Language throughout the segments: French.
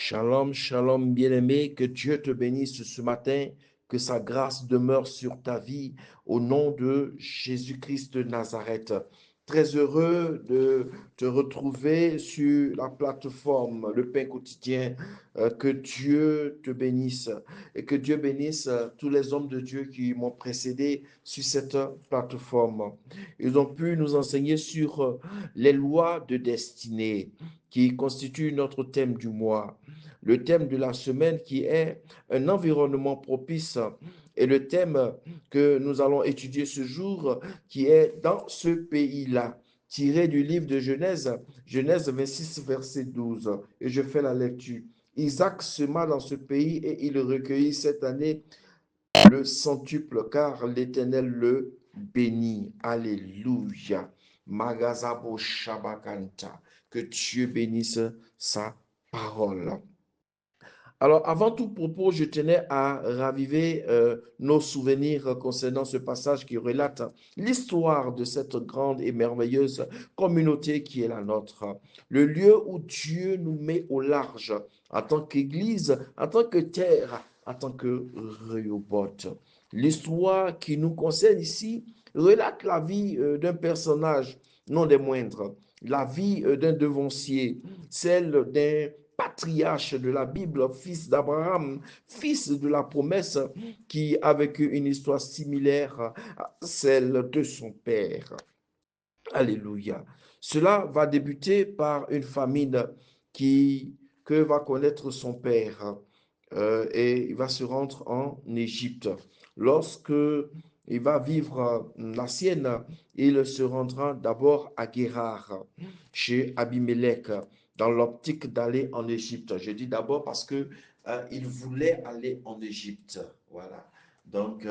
Shalom, shalom, bien-aimé, que Dieu te bénisse ce matin, que sa grâce demeure sur ta vie au nom de Jésus-Christ de Nazareth. Très heureux de te retrouver sur la plateforme Le Pain Quotidien. Que Dieu te bénisse et que Dieu bénisse tous les hommes de Dieu qui m'ont précédé sur cette plateforme. Ils ont pu nous enseigner sur les lois de destinée qui constituent notre thème du mois. Le thème de la semaine qui est un environnement propice et le thème que nous allons étudier ce jour qui est dans ce pays-là, tiré du livre de Genèse, Genèse 26, verset 12. Et je fais la lecture. Isaac sema dans ce pays et il recueillit cette année le centuple, car l'Éternel le bénit. Alléluia. Magazabo Shabakanta. Que Dieu bénisse sa parole. Alors, avant tout propos, je tenais à raviver nos souvenirs concernant ce passage qui relate l'histoire de cette grande et merveilleuse communauté qui est la nôtre. Le lieu où Dieu nous met au large en tant qu'Église, en tant que terre, en tant que Rehoboth. L'histoire qui nous concerne ici relate la vie d'un personnage, non des moindres, la vie d'un devancier, celle d'un patriarche de la Bible, fils d'Abraham, fils de la promesse, qui a vécu une histoire similaire à celle de son père. Alléluia. Cela va débuter par une famine que va connaître son père et il va se rendre en Égypte. Lorsque il va vivre la sienne, il se rendra d'abord à Guérar, chez Abimelech, dans l'optique d'aller en Égypte. Je dis d'abord parce que il voulait aller en Égypte. Voilà. Donc,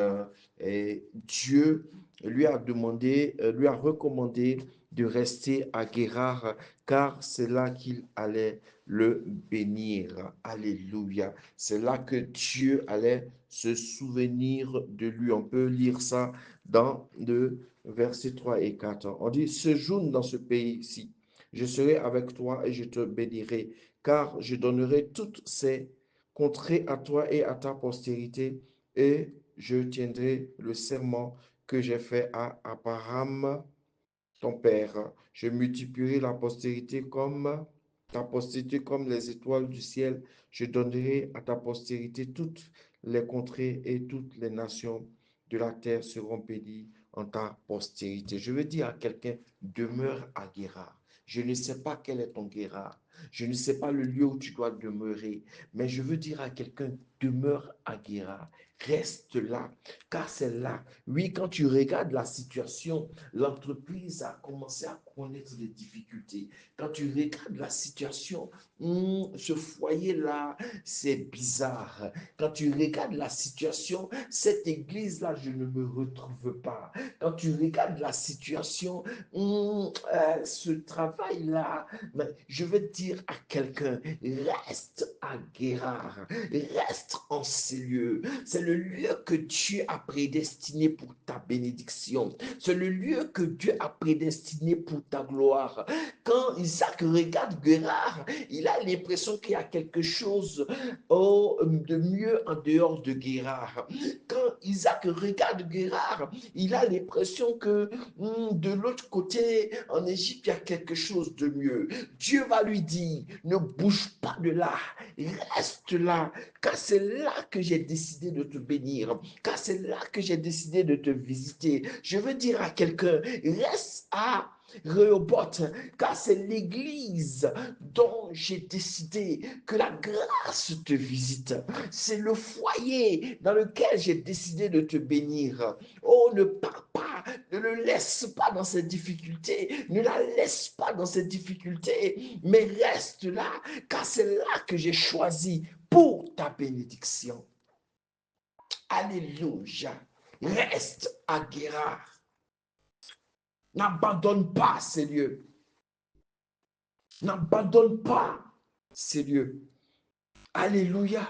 et Dieu lui a demandé, lui a recommandé de rester à Guérar, car c'est là qu'il allait le bénir. Alléluia. C'est là que Dieu allait se souvenir de lui. On peut lire ça dans le verset 3 et 4. On dit, séjourne dans ce pays-ci. Je serai avec toi et je te bénirai, car je donnerai toutes ces contrées à toi et à ta postérité, et je tiendrai le serment que j'ai fait à Abraham, ton père. Je multiplierai ta postérité comme les étoiles du ciel. Je donnerai à ta postérité toutes les contrées et toutes les nations de la terre seront bénies en ta postérité. Je veux dire à quelqu'un, demeure à Guérar. Je ne sais pas quel est ton Guérar. Je ne sais pas le lieu où tu dois demeurer. Mais je veux dire à quelqu'un, demeure à Guérar. Reste là, car c'est là. Oui, quand tu regardes la situation, l'entreprise a commencé à connaître des difficultés. Quand tu regardes la situation, ce foyer-là, c'est bizarre. Quand tu regardes la situation, cette église-là, je ne me retrouve pas. Quand tu regardes la situation, ce travail-là, je veux dire à quelqu'un, reste à Guérard, reste en ces lieux. C'est le lieu que Dieu a prédestiné pour ta bénédiction. C'est le lieu que Dieu a prédestiné pour ta gloire. Quand Isaac regarde Guérard, il a l'impression qu'il y a quelque chose de mieux en dehors de Guérard. Quand Isaac regarde Guérard, il a l'impression que de l'autre côté, en Égypte, il y a quelque chose de mieux. Dieu va lui dire, ne bouge pas de là, reste là, car c'est là que j'ai décidé de te bénir, car c'est là que j'ai décidé de te visiter. Je veux dire à quelqu'un, reste à Rehoboth, car c'est l'église dont j'ai décidé que la grâce te visite. C'est le foyer dans lequel j'ai décidé de te bénir. Oh, ne pars pas, ne le laisse pas dans cette difficulté, ne la laisse pas dans cette difficulté, mais reste là, car c'est là que j'ai choisi pour ta bénédiction. Alléluia. Reste à Guérard. N'abandonne pas ces lieux. N'abandonne pas ces lieux. Alléluia.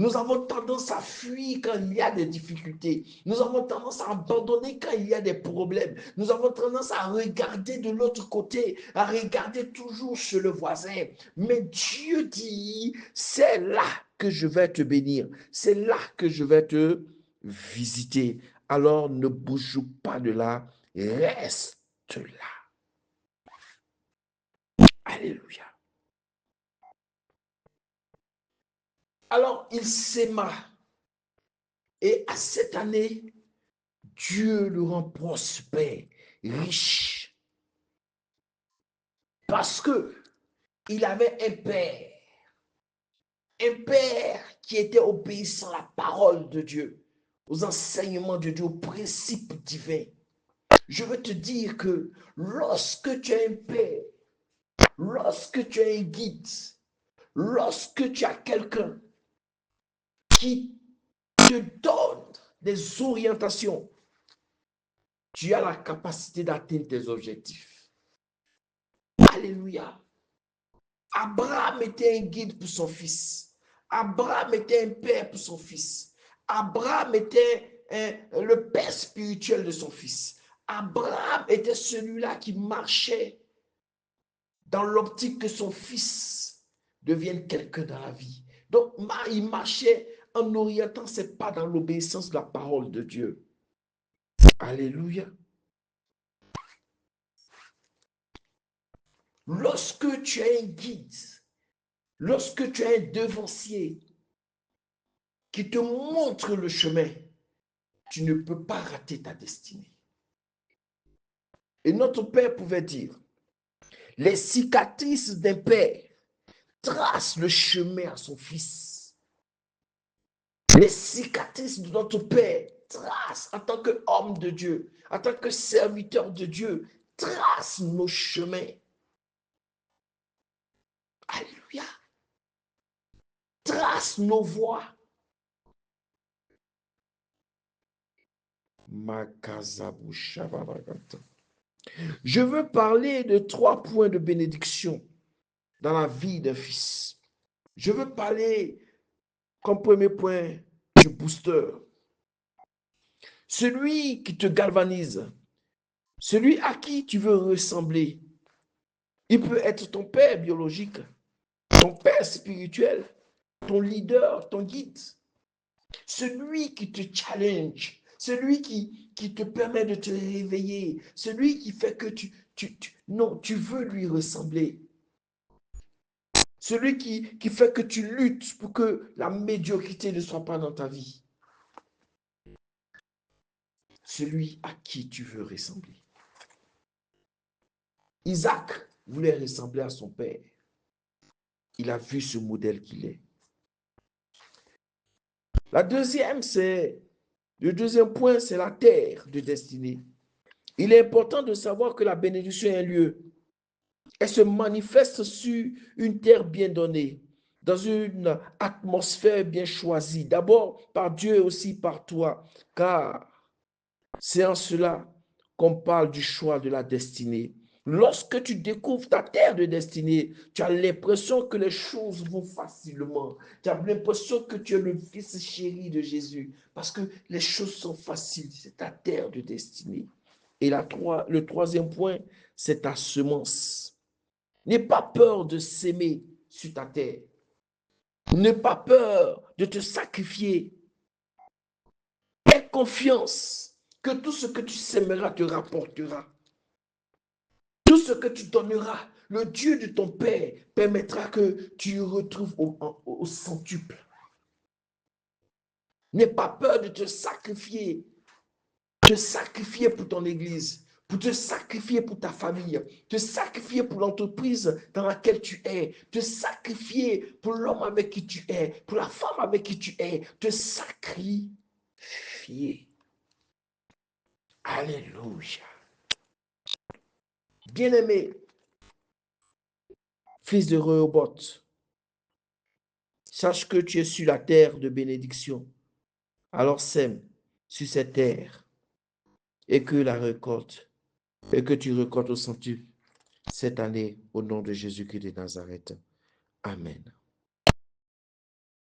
Nous avons tendance à fuir quand il y a des difficultés. Nous avons tendance à abandonner quand il y a des problèmes. Nous avons tendance à regarder de l'autre côté, à regarder toujours chez le voisin. Mais Dieu dit, c'est là que je vais te bénir. C'est là que je vais te visiter. Alors ne bouge pas de là, reste là. Alléluia. Alors il s'aima. Et à cette année, Dieu le rend prospère, riche. Parce que il avait un père qui était obéissant à la parole de Dieu, aux enseignements de Dieu, aux principes divins. Je veux te dire que lorsque tu as un père, lorsque tu as un guide, lorsque tu as quelqu'un qui te donne des orientations, tu as la capacité d'atteindre tes objectifs. Alléluia. Abraham était un guide pour son fils. Abraham était un père pour son fils. Abraham était le père spirituel de son fils. Abraham était celui-là qui marchait dans l'optique que son fils devienne quelqu'un dans la vie. Donc, il marchait en orientant ses pas dans l'obéissance de la parole de Dieu. Alléluia. Lorsque tu as un guide, lorsque tu as un devancier qui te montre le chemin, tu ne peux pas rater ta destinée. Et notre père pouvait dire, les cicatrices d'un père tracent le chemin à son fils. Les cicatrices de notre père tracent, en tant qu'homme de Dieu, en tant que serviteur de Dieu, tracent nos chemins. Alléluia. Tracent nos voies. Je veux parler de 3 points de bénédiction dans la vie d'un fils. Je veux parler comme premier point du booster. Celui qui te galvanise, celui à qui tu veux ressembler. Il peut être ton père biologique, ton père spirituel, ton leader, ton guide. Celui qui te challenge, celui qui te permet de te réveiller, celui qui fait que tu veux lui ressembler. Celui qui fait que tu luttes pour que la médiocrité ne soit pas dans ta vie. Celui à qui tu veux ressembler. Isaac voulait ressembler à son père. Il a vu ce modèle qu'il est. Le deuxième point, c'est la terre de destinée. Il est important de savoir que la bénédiction est un lieu. Elle se manifeste sur une terre bien donnée, dans une atmosphère bien choisie. D'abord par Dieu et aussi par toi, car c'est en cela qu'on parle du choix de la destinée. Lorsque tu découvres ta terre de destinée, tu as l'impression que les choses vont facilement. Tu as l'impression que tu es le fils chéri de Jésus parce que les choses sont faciles. C'est ta terre de destinée. Et le troisième point, c'est ta semence. N'aie pas peur de s'aimer sur ta terre. N'aie pas peur de te sacrifier. Aie confiance que tout ce que tu sèmeras te rapportera. Tout ce que tu donneras, le Dieu de ton Père permettra que tu retrouves au centuple. N'aie pas peur de te sacrifier pour ton église, pour te sacrifier pour ta famille, te sacrifier pour l'entreprise dans laquelle tu es, te sacrifier pour l'homme avec qui tu es, pour la femme avec qui tu es, te sacrifier. Alléluia. Bien-aimé, fils de Rehoboth, sache que tu es sur la terre de bénédiction. Alors sème sur cette terre et que tu récoltes au centuple cette année au nom de Jésus-Christ de Nazareth. Amen.